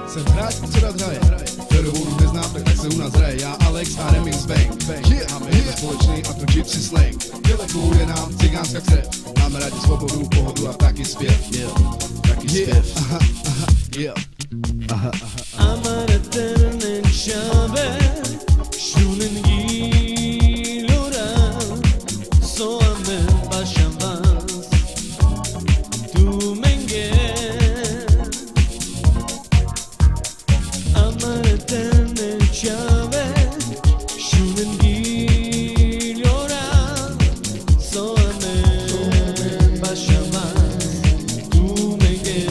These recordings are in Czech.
Jsem hráč, co rád hraje. Kterou neznám, tak se u nás hraje. Já, Alex a Remix Bang. Máme jeden společný a to gypsy slang. Dělekuje nám cigánská krev. Máme rádi svobodu, pohodu a taky zpěv. Taky zpěv. Amaretternen şabe şunun gilora so amen başamaz tu menge Amaretternen şabe şunun gilora so amen başamaz tu menge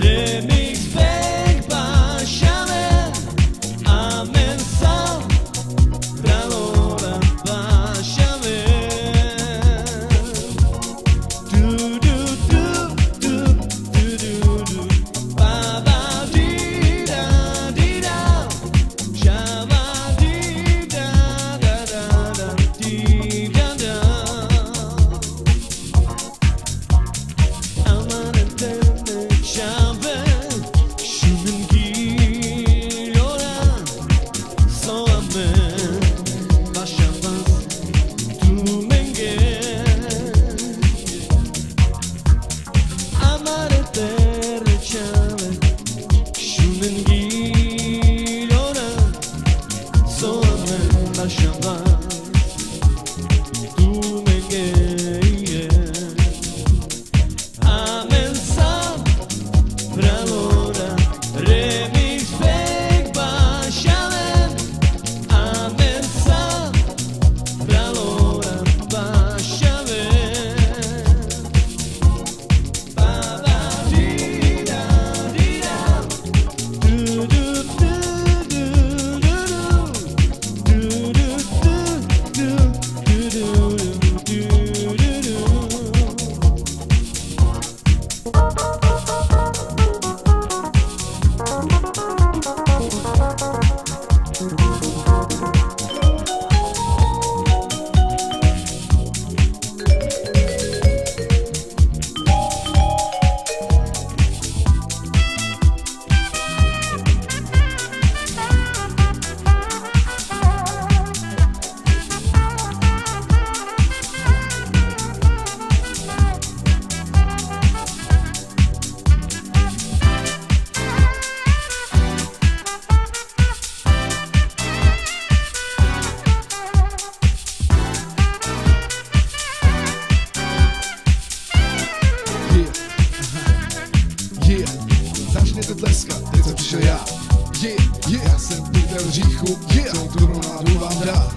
Remix Bang başladı. Amen sağ Bralora başladı. Du du du du du du du ba ba di da di da şava di da da da da di da da Aman etene şava Začne to tleskat, teď jsem přišel já. Já jsem pítel říchu, celou tu rovnádu vám dá.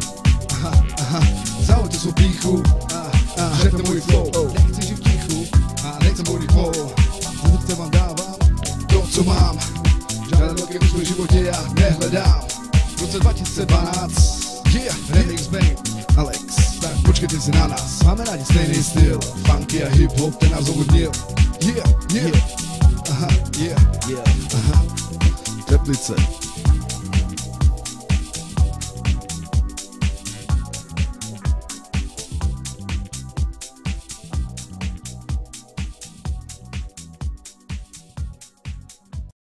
Zahoďte svou píchu, řekne můj flow. Nechci žít v tichu, nechci můj flow. Zase vám dávám to, co mám. Žádné velké úspěchy v životě já nehledám. V roce 2012, Remix Bang, Alex, tak počkejte si na nás. Máme rádi stejný styl, funky a hip-hop, ten nás ovlivnil. Teplice.